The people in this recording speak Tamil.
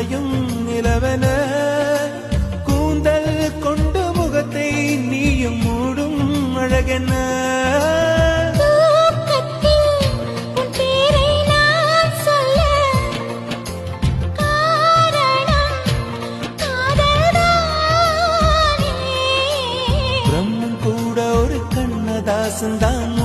அலையும் நிலவன கூந்தல் கொண்டு முகத்தை நீயும் மூடும் அழகென்ன பிரம்மன் கூட ஒரு கண்ணதாசன் தான்